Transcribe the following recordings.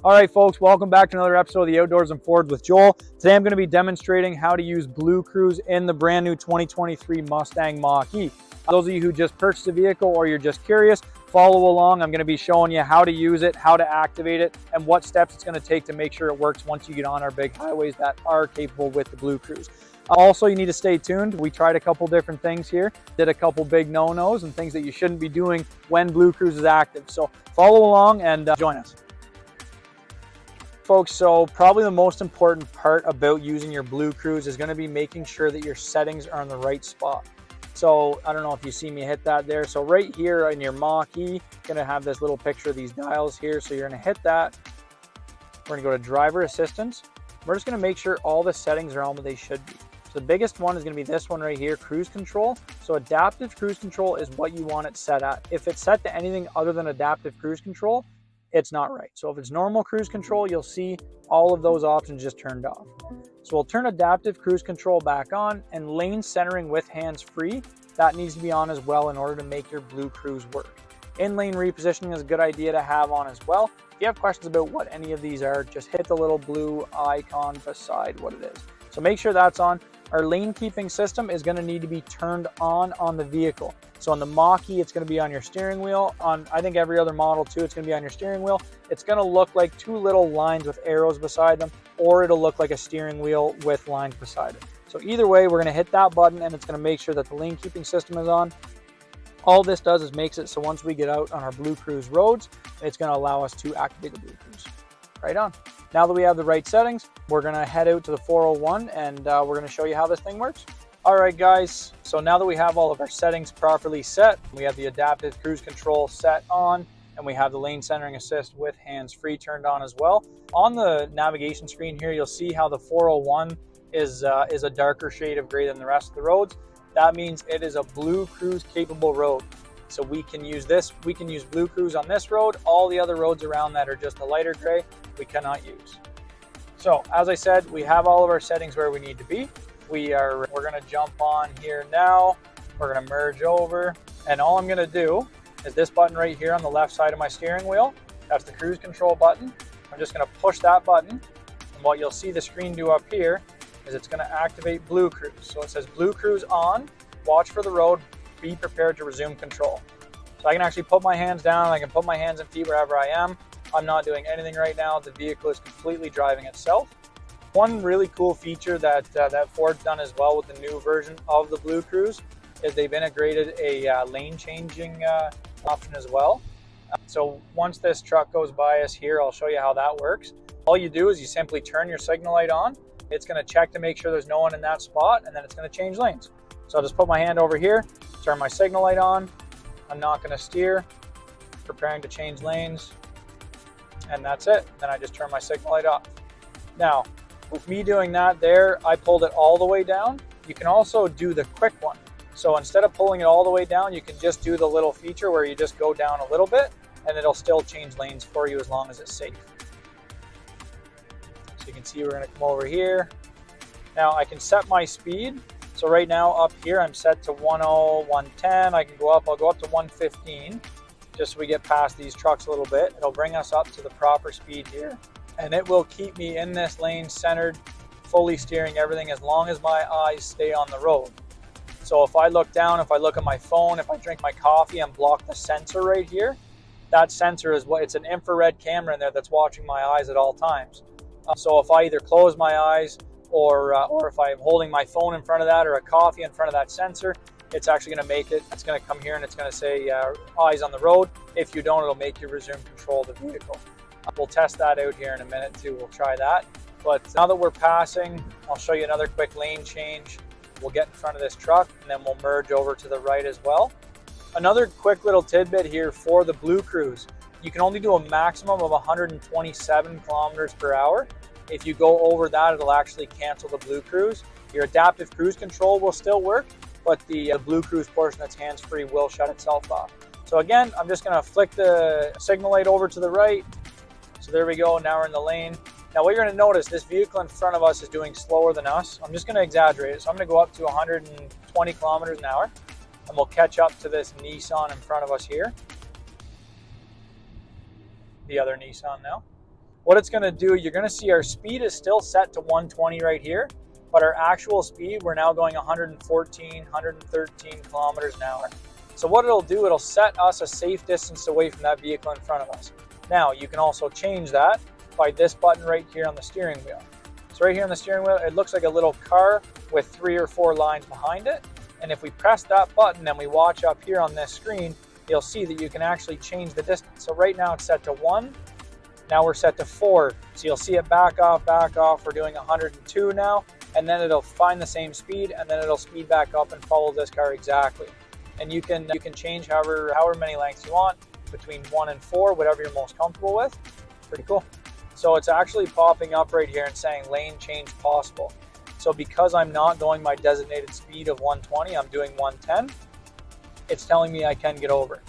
All right, folks, welcome back to another episode of the Outdoors and Fords with Joel. Today I'm going to be demonstrating how to use Blue Cruise in the brand new 2023 Mustang Mach-E. Those of you who just purchased a vehicle or you're just curious, follow along. I'm going to be showing you how to use it, how to activate it, and what steps it's going to take to make sure it works once you get on our big highways that are capable with the Blue Cruise. Also, you need to stay tuned. We tried a couple different things here, did a couple big no-nos and things that you shouldn't be doing when Blue Cruise is active. So follow along and join us. Folks, so probably the most important part about using your Blue Cruise is going to be making sure that your settings are in the right spot. So I don't know if you see me hit that there. So right here in your Mach-E, you're going to have this little picture of these dials here. So you're going to hit that. We're going to go to driver assistance. We're just going to make sure all the settings are on what they should be. So the biggest one is going to be this one right here, cruise control. So adaptive cruise control is what you want it set at. If it's set to anything other than adaptive cruise control, it's not right. So if it's normal cruise control, you'll see all of those options just turned off. So we'll turn adaptive cruise control back on, and lane centering with hands free, that needs to be on as well in order to make your Blue Cruise work. In lane repositioning is a good idea to have on as well. If you have questions about what any of these are, just hit the little blue icon beside what it is. So make sure that's on. Our lane keeping system is going to need to be turned on the vehicle. So on the Mach-E, it's going to be on your steering wheel. On, I think, every other model too, it's going to be on your steering wheel. It's going to look like two little lines with arrows beside them, or it'll look like a steering wheel with lines beside it. So either way, we're going to hit that button and it's going to make sure that the lane keeping system is on. All this does is makes it so once we get out on our Blue Cruise roads, it's going to allow us to activate the Blue Cruise. Right on. Now that we have the right settings, we're going to head out to the 401 and we're going to show you how this thing works. All right, guys, so now that we have all of our settings properly set, we have the adaptive cruise control set on, and we have the lane centering assist with hands free turned on as well. On the navigation screen here, you'll see how the 401 is a darker shade of gray than the rest of the roads. That means it is a Blue Cruise capable road. So we can use this, we can use Blue Cruise on this road. All the other roads around that are just a lighter gray, we cannot use. So as I said, we have all of our settings where we need to be. We're going to jump on here now. We're going to merge over, and all I'm going to do is this button right here on the left side of my steering wheel. That's the cruise control button. I'm just going to push that button, and what you'll see the screen do up here is it's going to activate Blue Cruise. So it says Blue Cruise on, watch for the road, be prepared to resume control. So I can actually put my hands down, I can put my hands and feet wherever I am. I'm not doing anything right now. The vehicle is completely driving itself. One really cool feature that Ford's done as well with the new version of the Blue Cruise is they've integrated a lane changing option as well. So once this truck goes by us here, I'll show you how that works. All you do is you simply turn your signal light on. It's going to check to make sure there's no one in that spot, and then it's going to change lanes. So I'll just put my hand over here, turn my signal light on. I'm not going to steer, preparing to change lanes, and that's it. Then I just turn my signal light off. Now, with me doing that there, I pulled it all the way down. You can also do the quick one. So instead of pulling it all the way down, you can just do the little feature where you just go down a little bit and it'll still change lanes for you as long as it's safe. So you can see we're going to come over here. Now I can set my speed. So right now up here, I'm set to 10, 110. I can go up, I'll go up to 115 just so we get past these trucks a little bit. It'll bring us up to the proper speed here. And it will keep me in this lane centered, fully steering everything as long as my eyes stay on the road. So if I look down, if I look at my phone, if I drink my coffee and block the sensor right here, that sensor is it's an infrared camera in there that's watching my eyes at all times. So if I either close my eyes or if I'm holding my phone in front of that or a coffee in front of that sensor, it's actually going to make it, it's going to come here and it's going to say eyes on the road. If you don't, it'll make you resume control of the vehicle. We'll test that out here in a minute too. We'll try that. But now that we're passing, I'll show you another quick lane change. We'll get in front of this truck and then we'll merge over to the right as well. Another quick little tidbit here for the Blue Cruise. You can only do a maximum of 127 kilometers per hour. If you go over that, it'll actually cancel the Blue Cruise. Your adaptive cruise control will still work, but the Blue Cruise portion that's hands-free will shut itself off. So again, I'm just going to flick the signal light over to the right. So there we go, now we're in the lane. Now what you're going to notice, this vehicle in front of us is doing slower than us. I'm just going to exaggerate it. So I'm going to go up to 120 kilometers an hour and we'll catch up to this Nissan in front of us here. The other Nissan now. What it's going to do, you're going to see our speed is still set to 120 right here, but our actual speed, we're now going 114, 113 kilometers an hour. So what it'll do, it'll set us a safe distance away from that vehicle in front of us. Now, you can also change that by this button right here on the steering wheel. So right here on the steering wheel, it looks like a little car with 3 or 4 lines behind it. And if we press that button and we watch up here on this screen, you'll see that you can actually change the distance. So right now it's set to 1. Now we're set to 4. So you'll see it back off, back off. We're doing 102 now. And then it'll find the same speed, and then it'll speed back up and follow this car exactly. And you can change however many lengths you want, between 1 and 4, whatever you're most comfortable with. Pretty cool. So it's actually popping up right here and saying lane change possible. So because I'm not going my designated speed of 120, I'm doing 110, it's telling me I can get over.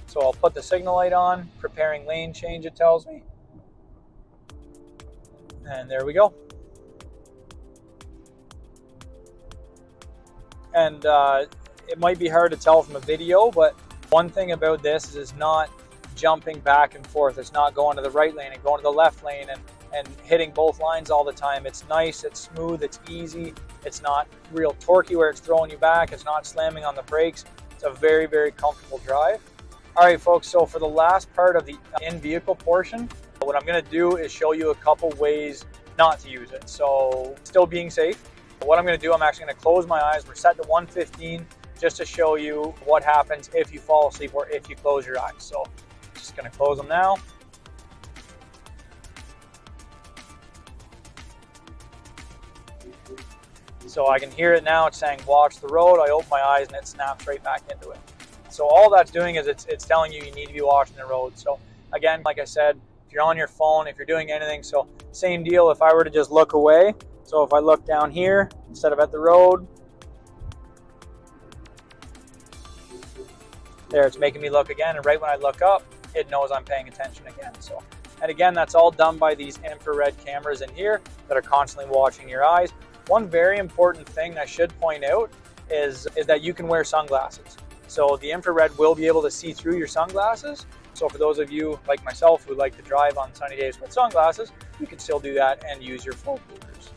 So I'll put the signal light on, preparing lane change, it tells me. And there we go. And it might be hard to tell from a video, but one thing about this is it's not jumping back and forth. It's not going to the right lane and going to the left lane and hitting both lines all the time. It's nice, it's smooth, it's easy. It's not real torquey where it's throwing you back. It's not slamming on the brakes. It's a very, very comfortable drive. All right, folks, so for the last part of the in-vehicle portion, what I'm gonna do is show you a couple ways not to use it. So still being safe. What I'm going to do, I'm actually going to close my eyes. We're set to 115 just to show you what happens if you fall asleep or if you close your eyes. So just going to close them now. So I can hear it now. It's saying watch the road. I open my eyes and it snaps right back into it. So all that's doing is it's telling you need to be watching the road. So again, like I said, if you're on your phone, if you're doing anything, so same deal if I were to just look away. So if I look down here instead of at the road, there, it's making me look again. And right when I look up, it knows I'm paying attention again. So, and again, that's all done by these infrared cameras in here that are constantly watching your eyes. One very important thing I should point out is that you can wear sunglasses. So the infrared will be able to see through your sunglasses. So for those of you like myself who like to drive on sunny days with sunglasses, you can still do that and use your full bloomers.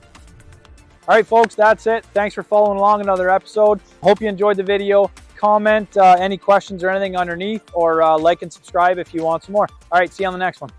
All right, folks, that's it. Thanks for following along another episode. Hope you enjoyed the video. Comment any questions or anything underneath, or like and subscribe if you want some more. All right, see you on the next one.